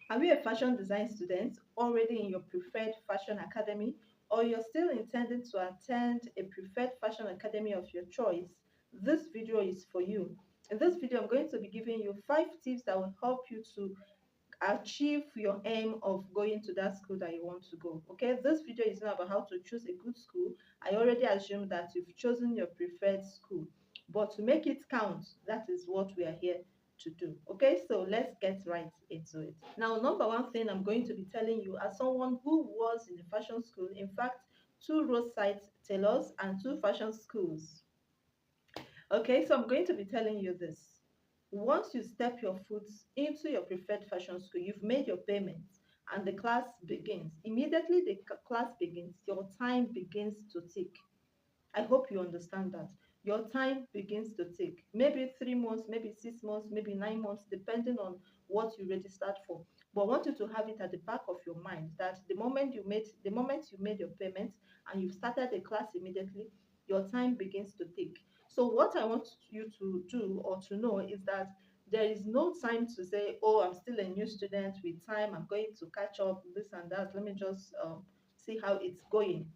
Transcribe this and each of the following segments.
Are you a fashion design student already in your preferred fashion academy, or you're still intending to attend a preferred fashion academy of your choice? This video is for you. In this video, I'm going to be giving you 5 tips that will help you to achieve your aim of going to that school that you want to go. Okay, this video is not about how to choose a good school. I already assume that you've chosen your preferred school, but to make it count, that is what we are here to do. Okay, so let's get right into it. Now, number one thing I'm going to be telling you, as someone who was in the fashion school, in fact, 2 roadside tailors and 2 fashion schools. Okay, so I'm going to be telling you this. Once you step your foot into your preferred fashion school, you've made your payments and the class begins. Immediately the class begins, your time begins to tick. I hope you understand that. Your time begins to tick. Maybe 3 months, maybe 6 months, maybe 9 months, depending on what you registered for. But I want you to have it at the back of your mind that the moment you made your payment and you started the class immediately, your time begins to tick. So what I want you to do or to know is that there is no time to say, oh, I'm still a new student with time, I'm going to catch up, this and that. Let me just see how it's going.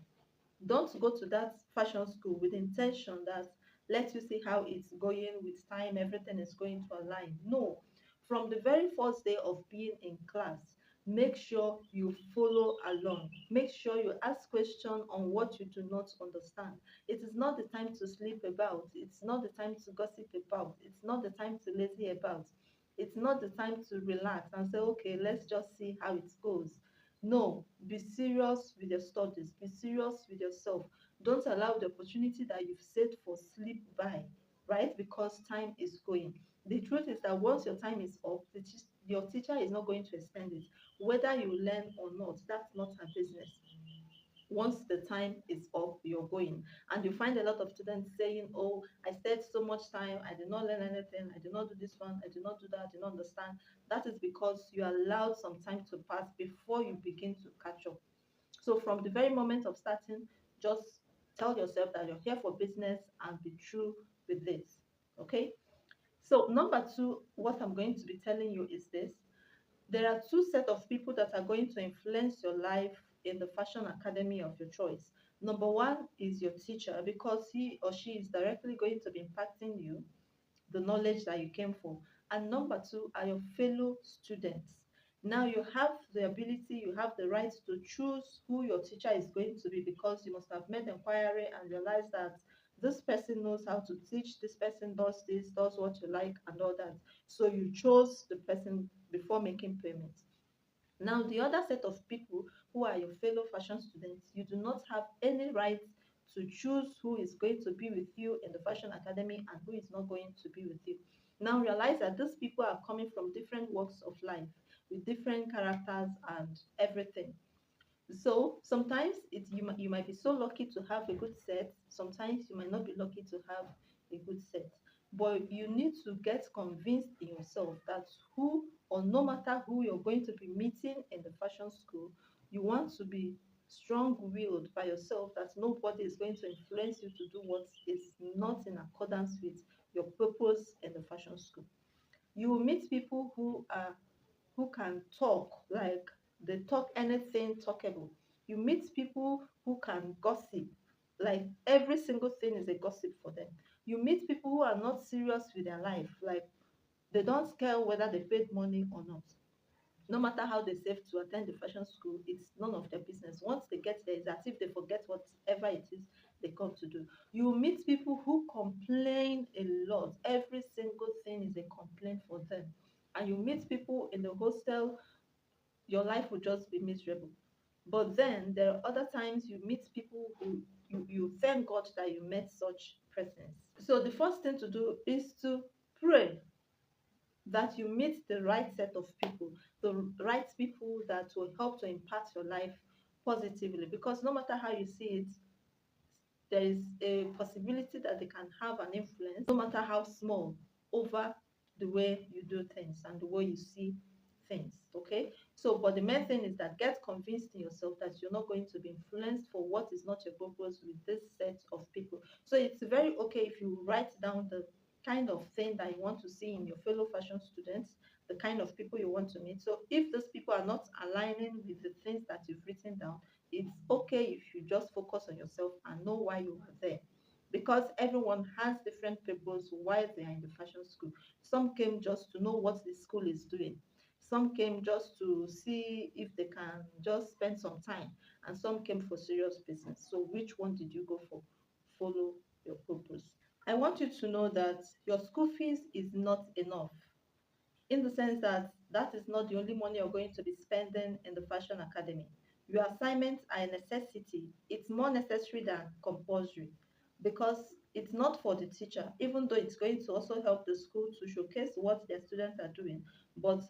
Don't go to that fashion school with intention that let you see how it's going with time, everything is going to align. No, from the very first day of being in class, make sure you follow along. Make sure you ask questions on what you do not understand. It is not the time to sleep about. It's not the time to gossip about. It's not the time to lazy about. It's not the time to relax and say, okay, let's just see how it goes. No, be serious with your studies, be serious with yourself. Don't allow the opportunity that you've set for sleep by, right? Because time is going. The truth is that once your time is up, your teacher is not going to extend it. Whether you learn or not, that's not her business. Once the time is up, you're going. And you find a lot of students saying, oh, I spent so much time, I did not learn anything, I did not do this one, I did not do that, I did not understand. That is because you allowed some time to pass before you begin to catch up. So from the very moment of starting, just tell yourself that you're here for business and be true with this. Okay. So number two, what I'm going to be telling you is this. There are 2 set of people that are going to influence your life in the fashion academy of your choice. Number one is your teacher, because he or she is directly going to be impacting you the knowledge that you came for. And number two are your fellow students. Now you have the ability, you have the right to choose who your teacher is going to be, because you must have made inquiry and realized that this person knows how to teach, this person does this, does what you like, and all that. So you chose the person before making payments. Now, the other set of people who are your fellow fashion students, you do not have any right to choose who is going to be with you in the fashion academy and who is not going to be with you. Now, realize that these people are coming from different walks of life with different characters and everything. So sometimes you might be so lucky to have a good set. Sometimes you might not be lucky to have a good set. But you need to get convinced in yourself that who or no matter who you're going to be meeting in the fashion school, you want to be strong-willed by yourself that nobody is going to influence you to do what is not in accordance with your purpose in the fashion school. You will meet people who can talk, like they talk anything talkable. You meet people who can gossip, like every single thing is a gossip for them. You meet people who are not serious with their life, like they don't care whether they paid money or not. No matter how they save to attend the fashion school, it's none of their business. Once they get there, it's as if they forget whatever it is they come to do. You meet people who complain a lot. Every single thing is a complaint for them. And you meet people in the hostel, your life will just be miserable. But then there are other times you meet people who you thank God that you met such persons. So the first thing to do is to pray that you meet the right set of people, the right people that will help to impact your life positively. Because no matter how you see it, there is a possibility that they can have an influence, no matter how small, over the way you do things and the way you see things. Okay. So, but the main thing is that get convinced in yourself that you're not going to be influenced for what is not your purpose with this set of people. So, it's very okay if you write down the kind of thing that you want to see in your fellow fashion students, the kind of people you want to meet. So if those people are not aligning with the things that you've written down, it's okay if you just focus on yourself and know why you are there. Because everyone has different purpose while they are in the fashion school. Some came just to know what the school is doing. Some came just to see if they can just spend some time, and some came for serious business. So which one did you go for? Follow your purpose. I want you to know that your school fees is not enough, in the sense that that is not the only money you're going to be spending in the fashion academy. Your assignments are a necessity. It's more necessary than compulsory, because it's not for the teacher, even though it's going to also help the school to showcase what their students are doing. But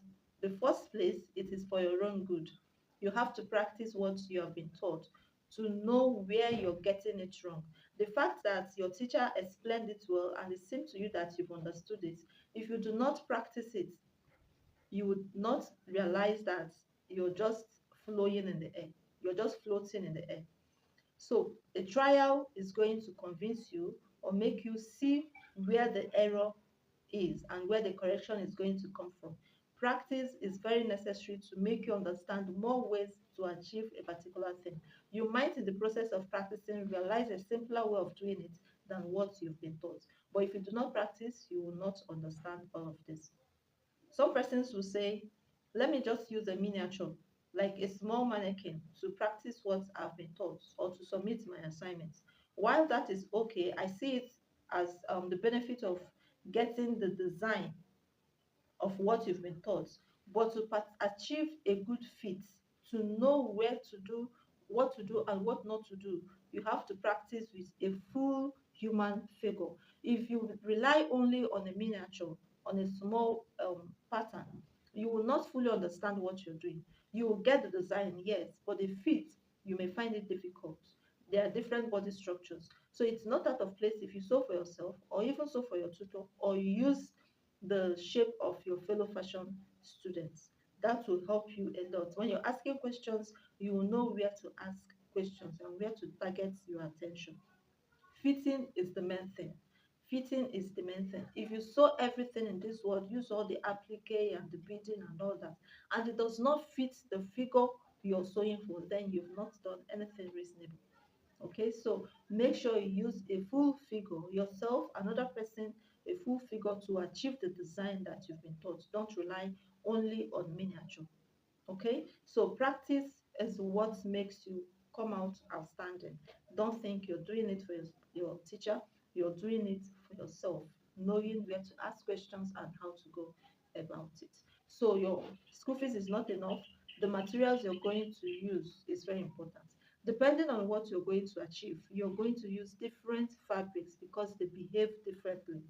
the first place, it is for your own good. You have to practice what you have been taught to know where you're getting it wrong. The fact that your teacher explained it well and it seemed to you that you've understood it, if you do not practice it, you would not realize that you're just flowing in the air. You're just floating in the air. So a trial is going to convince you or make you see where the error is and where the correction is going to come from. Practice is very necessary to make you understand more ways to achieve a particular thing. You might, in the process of practicing, realize a simpler way of doing it than what you've been taught. But if you do not practice, you will not understand all of this. Some persons will say, let me just use a miniature, like a small mannequin, to practice what I've been taught or to submit my assignments. While that is okay, I see it as the benefit of getting the design of what you've been taught, but to achieve a good fit, to know where to do, what to do, and what not to do, you have to practice with a full human figure. If you rely only on a miniature, on a small pattern, you will not fully understand what you're doing. You will get the design, yes, but the fit, you may find it difficult. There are different body structures. So it's not out of place if you sew for yourself, or even sew for your tutor, or you use the shape of your fellow fashion students. That will help you a lot. When you're asking questions, you will know where to ask questions and where to target your attention. Fitting is the main thing. Fitting is the main thing. If you sew everything in this world, use all the applique and the beading and all that, and it does not fit the figure you're sewing for, then you've not done anything reasonable. Okay, so make sure you use a full figure, yourself, another person, a full figure to achieve the design that you've been taught. Don't rely only on miniature. Okay, so practice is what makes you come out outstanding. Don't think you're doing it for your teacher, you're doing it for yourself, knowing where to ask questions and how to go about it. So your school fees is not enough. The materials you're going to use is very important. Depending on what you're going to achieve, you're going to use different fabrics because they behave differently,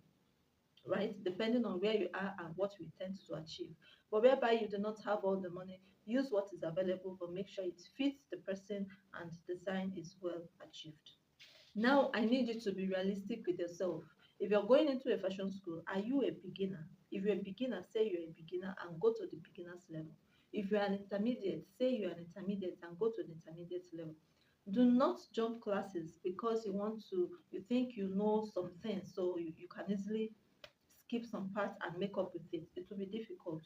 right? Depending on where you are and what you intend to achieve. But whereby you do not have all the money, use what is available, but make sure it fits the person and design is well achieved. Now, I need you to be realistic with yourself. If you're going into a fashion school, are you a beginner? If you're a beginner, say you're a beginner and go to the beginner's level. If you're an intermediate, say you're an intermediate and go to the intermediate level. Do not jump classes because you think you know some things, so you can easily skip some parts and make up with it. It will be difficult,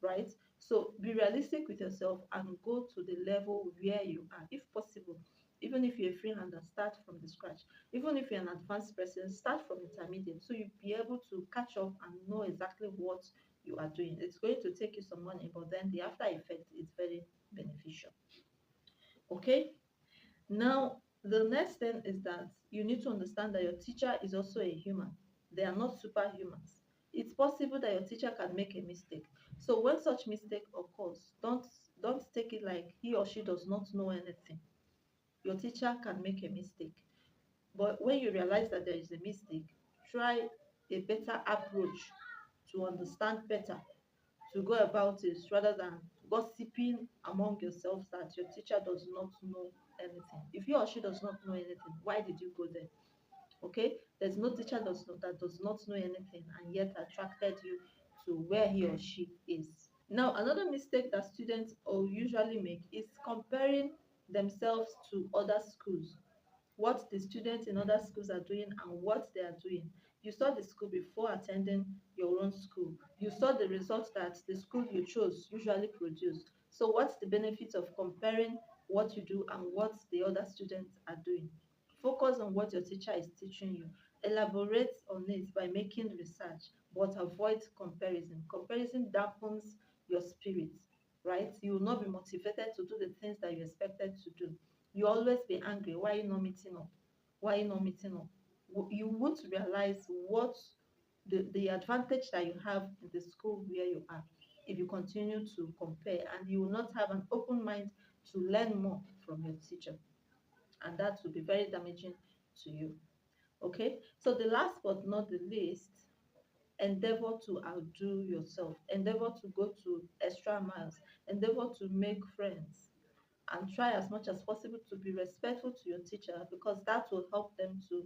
right? So be realistic with yourself and go to the level where you are, if possible. Even if you're a freehander, start from the scratch. Even if you're an advanced person, start from intermediate so you'll be able to catch up and know exactly what you are doing. It's going to take you some money, but then the after effect is very beneficial. Okay, now the next thing is that you need to understand that your teacher is also a human. They are not superhumans. It's possible that your teacher can make a mistake. So when such mistake occurs, don't take it like he or she does not know anything. Your teacher can make a mistake. But when you realize that there is a mistake, try a better approach to understand better, to go about it, rather than gossiping among yourselves that your teacher does not know anything. If he or she does not know anything, why did you go there? Okay, there's no teacher that does not know anything and yet attracted you to where he or she is. Now, another mistake that students usually make is comparing themselves to other schools, what the students in other schools are doing and what they are doing. You saw the school before attending your own school. You saw the results that the school you chose usually produce. So what's the benefit of comparing what you do and what the other students are doing? Focus on what your teacher is teaching you. Elaborate on it by making research, but avoid comparison. Comparison dampens your spirit, right? You will not be motivated to do the things that you expected to do. You always be angry. Why are you not meeting up? Why are you not meeting up? You won't realize what the advantage that you have in the school where you are if you continue to compare, and you will not have an open mind to learn more from your teacher, and that will be very damaging to you. Okay, so the last but not the least, endeavor to outdo yourself, endeavor to go to extra miles, endeavor to make friends, and try as much as possible to be respectful to your teacher, because that will help them to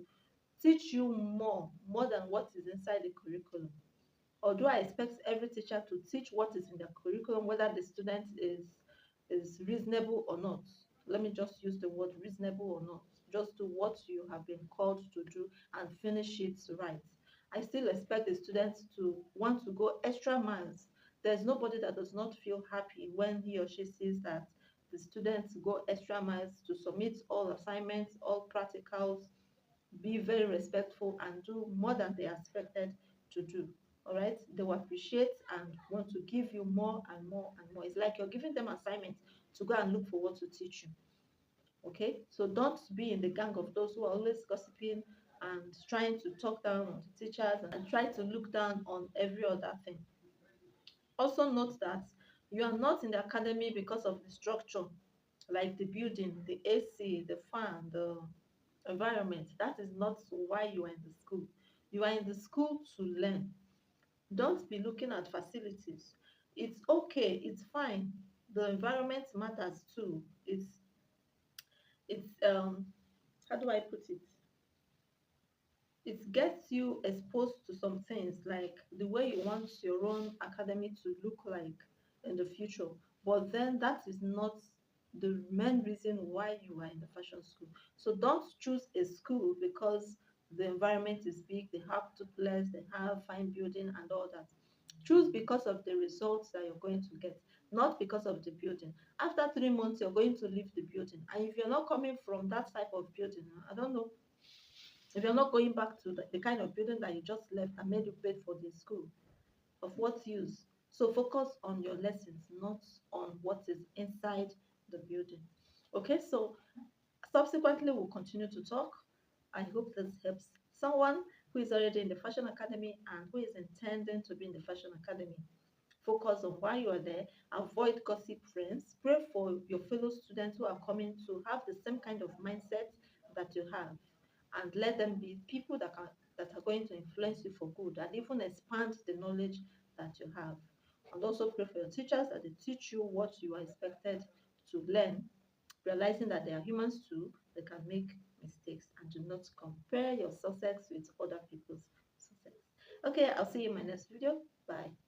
teach you more than what is inside the curriculum. Although I expect every teacher to teach what is in their curriculum, whether the student is reasonable or not. Let me just use the word reasonable or not. Just do what you have been called to do and finish it right. I still expect the students to want to go extra miles. There's nobody that does not feel happy when he or she sees that the students go extra miles to submit all assignments, all practicals, be very respectful, and do more than they are expected to do. All right, they will appreciate and want to give you more and more and more. It's like you're giving them assignments to go and look for what to teach you. Okay, so don't be in the gang of those who are always gossiping and trying to talk down on the teachers and try to look down on every other thing. Also note that you are not in the academy because of the structure, like the building, the AC, the fan, the environment. That is not why you are in the school. You are in the school to learn. Don't be looking at facilities. It's okay, it's fine. The environment matters too. It's how do I put it? It gets you exposed to some things, like the way you want your own academy to look like in the future. But then that is not the main reason why you are in the fashion school. So don't choose a school because the environment is big, they have duplex, they have fine building and all that. Choose because of the results that you're going to get, not because of the building. After 3 months, you're going to leave the building. And if you're not coming from that type of building, I don't know, if you're not going back to the kind of building that you just left and made you pay for the school, of what use? So focus on your lessons, not on what is inside the building. Okay, so subsequently we'll continue to talk. I hope this helps someone who is already in the fashion academy and who is intending to be in the fashion academy. Focus on why you are there. Avoid gossip friends. Pray for your fellow students who are coming to have the same kind of mindset that you have, and let them be people that are going to influence you for good and even expand the knowledge that you have. And also pray for your teachers that they teach you what you are expected to learn, realizing that they are humans too, they can make mistakes, and do not compare your success with other people's success. Okay, I'll see you in my next video. Bye.